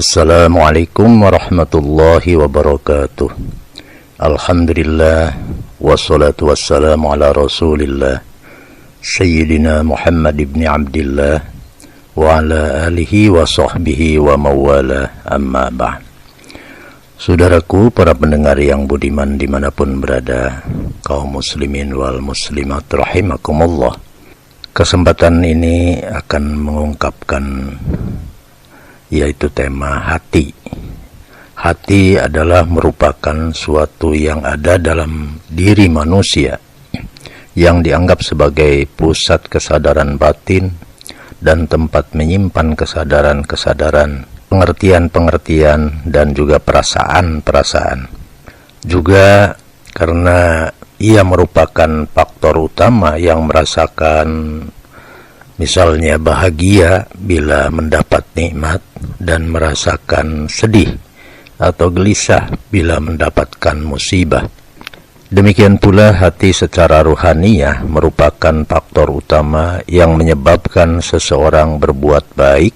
Assalamualaikum warahmatullahi wabarakatuh. Alhamdulillah, wassalatu wassalamu ala rasulillah Sayyidina Muhammad ibn Abdillah wa ala alihi wa sahbihi wa mawala, amma ba'd. Saudaraku, para pendengar yang budiman dimanapun berada, kaum muslimin wal muslimat rahimakumullah. Kesempatan ini akan mengungkapkan yaitu tema hati. Hati adalah merupakan suatu yang ada dalam diri manusia, yang dianggap sebagai pusat kesadaran batin dan tempat menyimpan kesadaran-kesadaran, pengertian-pengertian, dan juga perasaan-perasaan. Juga karena ia merupakan faktor utama yang merasakan misalnya bahagia bila mendapat nikmat dan merasakan sedih atau gelisah bila mendapatkan musibah. Demikian pula hati secara ruhaniyah merupakan faktor utama yang menyebabkan seseorang berbuat baik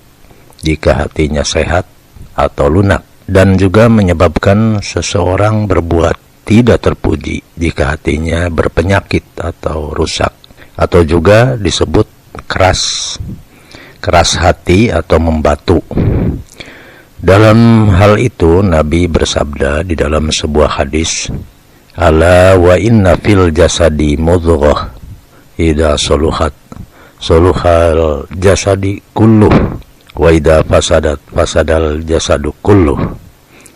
jika hatinya sehat atau lunak, dan juga menyebabkan seseorang berbuat tidak terpuji jika hatinya berpenyakit atau rusak, atau juga disebut keras hati atau membatu. Dalam hal itu Nabi bersabda di dalam sebuah hadis, ala wa inna fil jasadi mudghah idza saluhat saluhal jasadi kulluh wa idza fasadat fasadal jasadu kulluh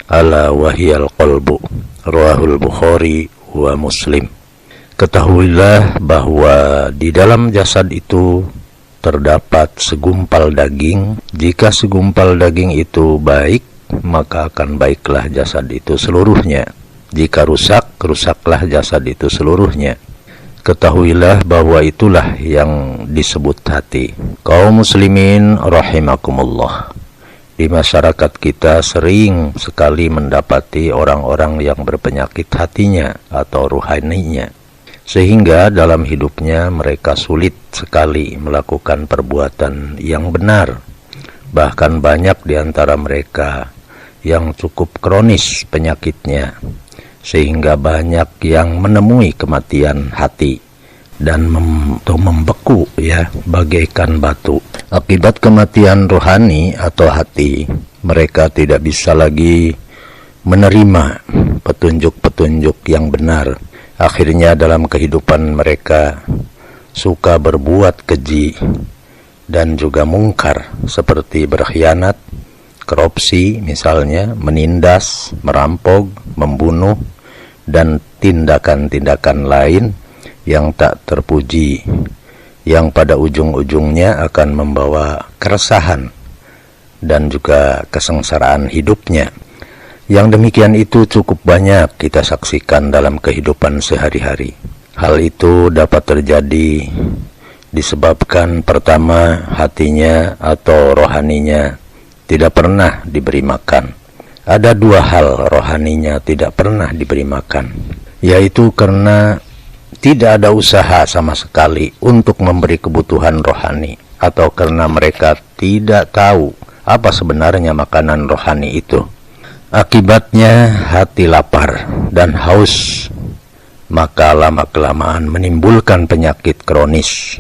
ala wahiyal qalbu, rawahul Bukhari wa Muslim. Ketahuilah bahwa di dalam jasad itu terdapat segumpal daging. Jika segumpal daging itu baik, maka akan baiklah jasad itu seluruhnya. Jika rusak, rusaklah jasad itu seluruhnya. Ketahuilah bahwa itulah yang disebut hati. Kaum muslimin rahimakumullah. Di masyarakat kita sering sekali mendapati orang-orang yang berpenyakit hatinya atau ruhaninya, sehingga dalam hidupnya mereka sulit sekali melakukan perbuatan yang benar. Bahkan banyak di antara mereka yang cukup kronis penyakitnya, sehingga banyak yang menemui kematian hati dan membeku bagaikan batu. Akibat kematian rohani atau hati, mereka tidak bisa lagi menerima petunjuk-petunjuk yang benar. Akhirnya dalam kehidupan mereka suka berbuat keji dan juga mungkar, seperti berkhianat, korupsi misalnya, menindas, merampok, membunuh, dan tindakan-tindakan lain yang tak terpuji, yang pada ujung-ujungnya akan membawa keresahan dan juga kesengsaraan hidupnya. Yang demikian itu cukup banyak kita saksikan dalam kehidupan sehari-hari. Hal itu dapat terjadi disebabkan pertama, hatinya atau rohaninya tidak pernah diberi makan. Ada dua hal rohaninya tidak pernah diberi makan, yaitu karena tidak ada usaha sama sekali untuk memberi kebutuhan rohani, atau karena mereka tidak tahu apa sebenarnya makanan rohani itu. Akibatnya hati lapar dan haus, maka lama-kelamaan menimbulkan penyakit kronis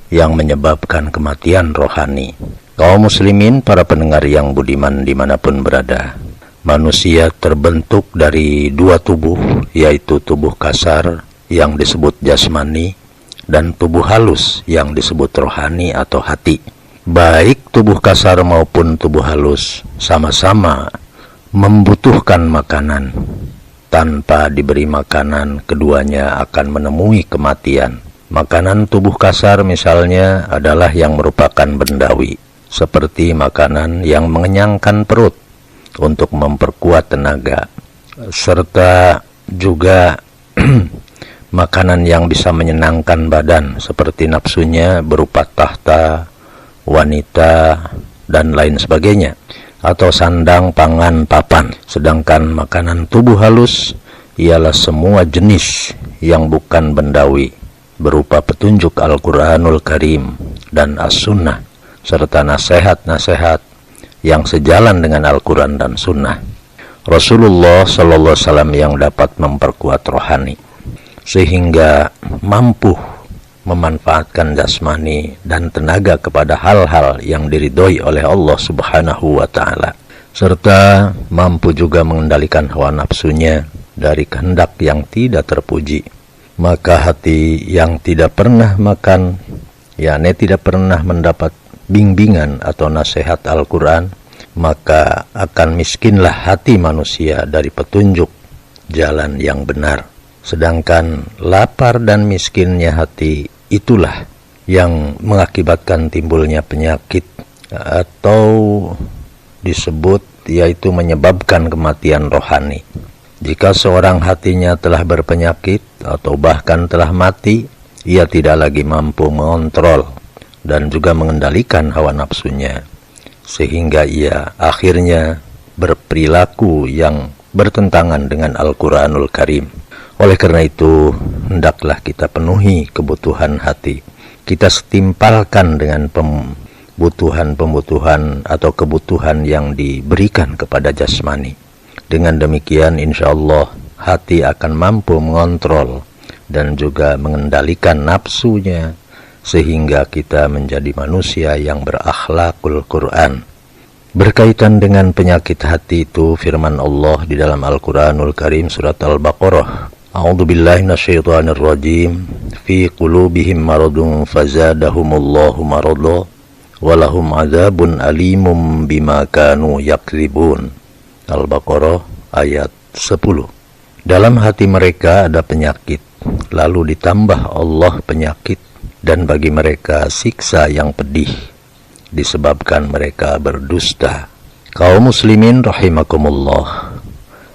yang menyebabkan kematian rohani. Kaum muslimin, para pendengar yang budiman dimanapun berada, manusia terbentuk dari dua tubuh, yaitu tubuh kasar yang disebut jasmani dan tubuh halus yang disebut rohani atau hati. Baik tubuh kasar maupun tubuh halus sama-sama membutuhkan makanan. Tanpa diberi makanan, keduanya akan menemui kematian. Makanan tubuh kasar misalnya adalah yang merupakan bendawi, seperti makanan yang mengenyangkan perut untuk memperkuat tenaga, serta juga makanan yang bisa menyenangkan badan, seperti nafsunya berupa tahta, wanita, dan lain sebagainya, atau sandang, pangan, papan. Sedangkan makanan tubuh halus ialah semua jenis yang bukan bendawi, berupa petunjuk Al-Quranul Karim dan As-Sunnah, serta nasihat-nasihat yang sejalan dengan Al-Quran dan Sunnah. Rasulullah Sallallahu Alaihi Wasallam yang dapat memperkuat rohani, sehingga mampu memanfaatkan jasmani dan tenaga kepada hal-hal yang diridhoi oleh Allah Subhanahu wa Ta'ala, serta mampu juga mengendalikan hawa nafsunya dari kehendak yang tidak terpuji. Maka hati yang tidak pernah makan, yakni tidak pernah mendapat bimbingan atau nasihat Al-Quran, maka akan miskinlah hati manusia dari petunjuk jalan yang benar. Sedangkan lapar dan miskinnya hati itulah yang mengakibatkan timbulnya penyakit, atau disebut yaitu menyebabkan kematian rohani. Jika seorang hatinya telah berpenyakit atau bahkan telah mati, ia tidak lagi mampu mengontrol dan juga mengendalikan hawa nafsunya, sehingga ia akhirnya berperilaku yang bertentangan dengan Al-Quranul Karim. Oleh karena itu, hendaklah kita penuhi kebutuhan hati. Kita setimpalkan dengan kebutuhan atau kebutuhan yang diberikan kepada jasmani. Dengan demikian, insya Allah hati akan mampu mengontrol dan juga mengendalikan nafsunya, sehingga kita menjadi manusia yang berakhlakul Quran. Berkaitan dengan penyakit hati itu, firman Allah di dalam Al-Quranul Karim surat Al-Baqarah, A'udzu billahi minasyaitonir rajim, fi qulubihim maradun fazadahumullahu marada walahum adzabun alimum bima kanu yakdzibun. Al-Baqarah ayat 10. Dalam hati mereka ada penyakit, lalu ditambah Allah penyakit, dan bagi mereka siksa yang pedih disebabkan mereka berdusta. Kaum muslimin rahimakumullah,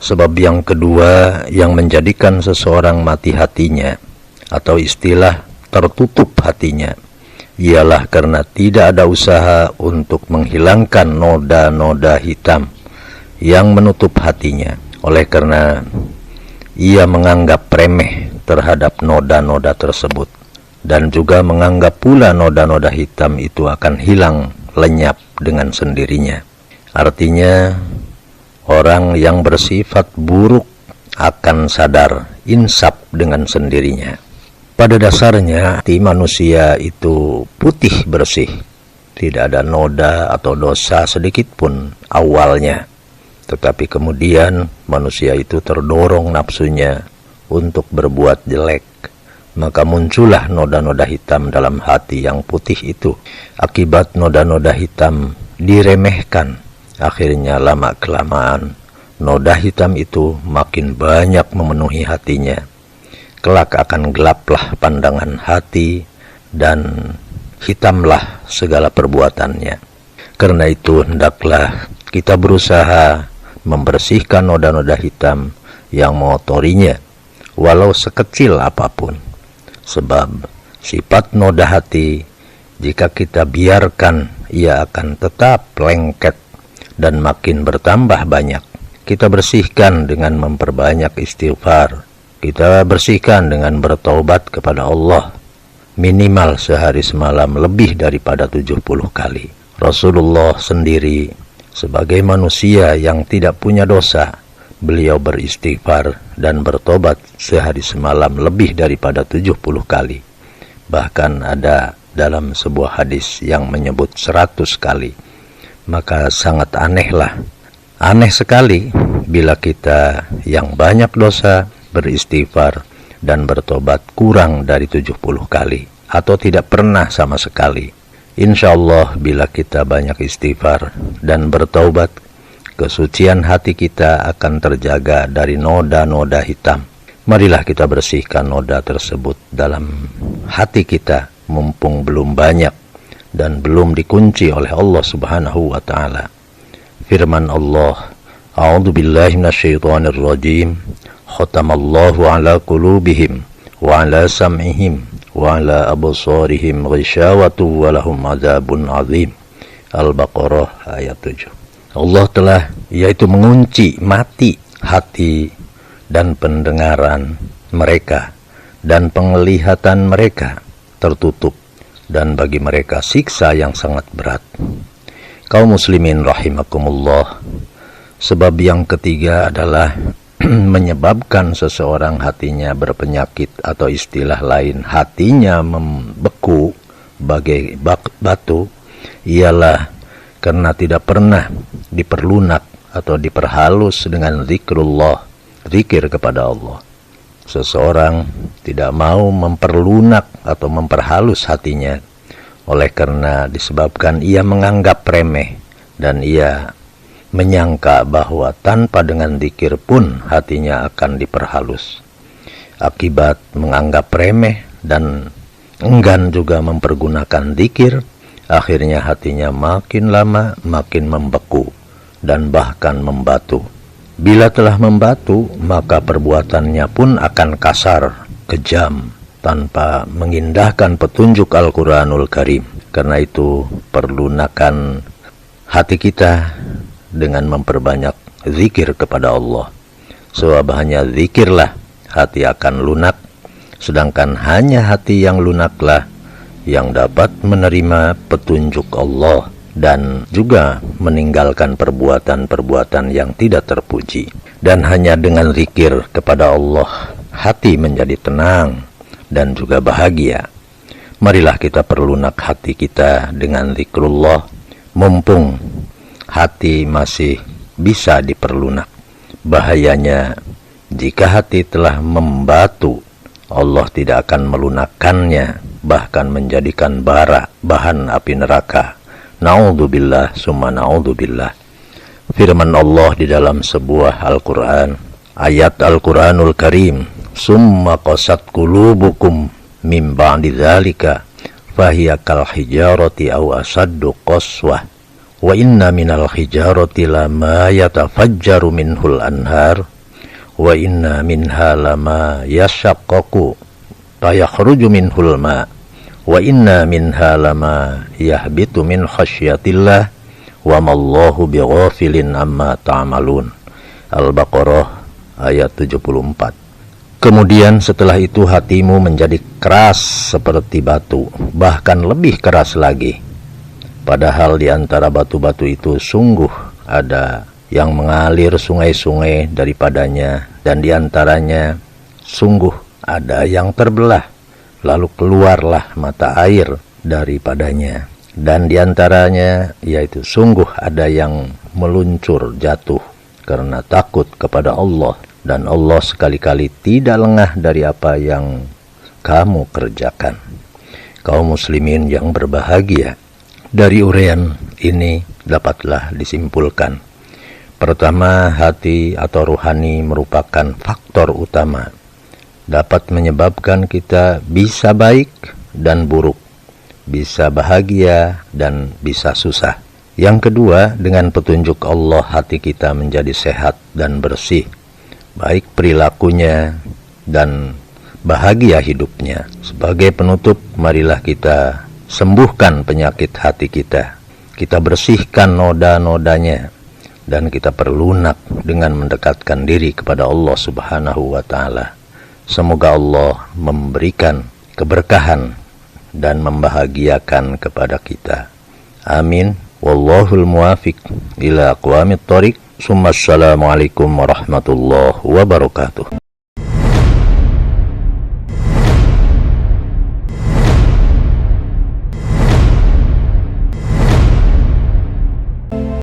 sebab yang kedua yang menjadikan seseorang mati hatinya, atau istilah tertutup hatinya, ialah karena tidak ada usaha untuk menghilangkan noda-noda hitam yang menutup hatinya. Oleh karena ia menganggap remeh terhadap noda-noda tersebut, dan juga menganggap pula noda-noda hitam itu akan hilang lenyap dengan sendirinya. Artinya, orang yang bersifat buruk akan sadar insaf dengan sendirinya. Pada dasarnya, hati manusia itu putih bersih, tidak ada noda atau dosa sedikit pun awalnya. Tetapi kemudian manusia itu terdorong nafsunya untuk berbuat jelek, maka muncullah noda-noda hitam dalam hati yang putih itu. Akibat noda-noda hitam diremehkan, akhirnya lama-kelamaan noda hitam itu makin banyak memenuhi hatinya. Kelak akan gelaplah pandangan hati dan hitamlah segala perbuatannya. Karena itu hendaklah kita berusaha membersihkan noda-noda hitam yang mengotorinya, walau sekecil apapun. Sebab sifat noda hati, jika kita biarkan, ia akan tetap lengket dan makin bertambah banyak. Kita bersihkan dengan memperbanyak istighfar. Kita bersihkan dengan bertaubat kepada Allah, minimal sehari semalam lebih daripada 70 kali. Rasulullah sendiri sebagai manusia yang tidak punya dosa, beliau beristighfar dan bertobat sehari semalam lebih daripada 70 kali. Bahkan ada dalam sebuah hadis yang menyebut 100 kali. Maka sangat aneh sekali bila kita yang banyak dosa beristighfar dan bertobat kurang dari 70 kali, atau tidak pernah sama sekali. Insya Allah bila kita banyak istighfar dan bertaubat, kesucian hati kita akan terjaga dari noda-noda hitam. Marilah kita bersihkan noda tersebut dalam hati kita, mumpung belum banyak dan belum dikunci oleh Allah Subhanahu wa Ta'ala. Firman Allah, A'udzu billahi minasyaitonir rajim, khatamallahu ala qulubihim wa ala sam'ihim wa ala absarihim ghishawatu wa lahum adzabun azim. Al-Baqarah ayat 7. Allah telah yaitu mengunci mati hati dan pendengaran mereka, dan penglihatan mereka tertutup, dan bagi mereka siksa yang sangat berat. Kaum muslimin rahimakumullah, sebab yang ketiga adalah menyebabkan seseorang hatinya berpenyakit, atau istilah lain hatinya membeku bagai batu, ialah karena tidak pernah diperlunak atau diperhalus dengan zikrullah, zikir kepada Allah. Seseorang tidak mau memperlunak atau memperhalus hatinya, oleh karena disebabkan ia menganggap remeh dan ia menyangka bahwa tanpa dengan zikir pun hatinya akan diperhalus. Akibat menganggap remeh dan enggan juga mempergunakan zikir, akhirnya hatinya makin lama makin membeku dan bahkan membatu. Bila telah membatu, maka perbuatannya pun akan kasar, kejam, tanpa mengindahkan petunjuk Al-Quranul Karim. Karena itu, perlunakan hati kita dengan memperbanyak zikir kepada Allah. Sebab hanya zikirlah hati akan lunak, sedangkan hanya hati yang lunaklah yang dapat menerima petunjuk Allah dan juga meninggalkan perbuatan-perbuatan yang tidak terpuji. Dan hanya dengan zikir kepada Allah, hati menjadi tenang dan juga bahagia. Marilah kita perlunak hati kita dengan zikrullah, mumpung hati masih bisa diperlunak. Bahayanya jika hati telah membatu, Allah tidak akan melunakkannya, bahkan menjadikan bara, bahan api neraka. Na'udzubillah summa na'udzubillah. Firman Allah di dalam sebuah Al-Quran, ayat Al-Quranul Karim, summa qasat qulubukum min ba'di dzalika fahiya kal hijarati aw asaddu qaswah wa inna minal hijarati lama yatafajjaru minhul anhar wa inna minha lama yashaqqaqu fayakhruju minhul ma wa inna minha lama yahbitu min khasyatillah wa mallahu bighafilin amma ta'malun. Al-Baqarah ayat 74. Kemudian setelah itu hatimu menjadi keras seperti batu, bahkan lebih keras lagi. Padahal di antara batu-batu itu sungguh ada yang mengalir sungai-sungai daripadanya, dan di antaranya sungguh ada yang terbelah, lalu keluarlah mata air daripadanya. Dan di antaranya yaitu sungguh ada yang meluncur jatuh karena takut kepada Allah. Dan Allah sekali-kali tidak lengah dari apa yang kamu kerjakan. Kaum muslimin yang berbahagia, dari uraian ini dapatlah disimpulkan. Pertama, hati atau ruhani merupakan faktor utama, dapat menyebabkan kita bisa baik dan buruk, bisa bahagia dan bisa susah. Yang kedua, dengan petunjuk Allah hati kita menjadi sehat dan bersih, baik perilakunya dan bahagia hidupnya. Sebagai penutup, marilah kita sembuhkan penyakit hati kita. Kita bersihkan noda-nodanya dan kita perlunak dengan mendekatkan diri kepada Allah Subhanahu wa Ta'ala. Semoga Allah memberikan keberkahan dan membahagiakan kepada kita. Amin. Wallahul muwafiq ila aqwamit thoriq. Assalamualaikum warahmatullahi wabarakatuh.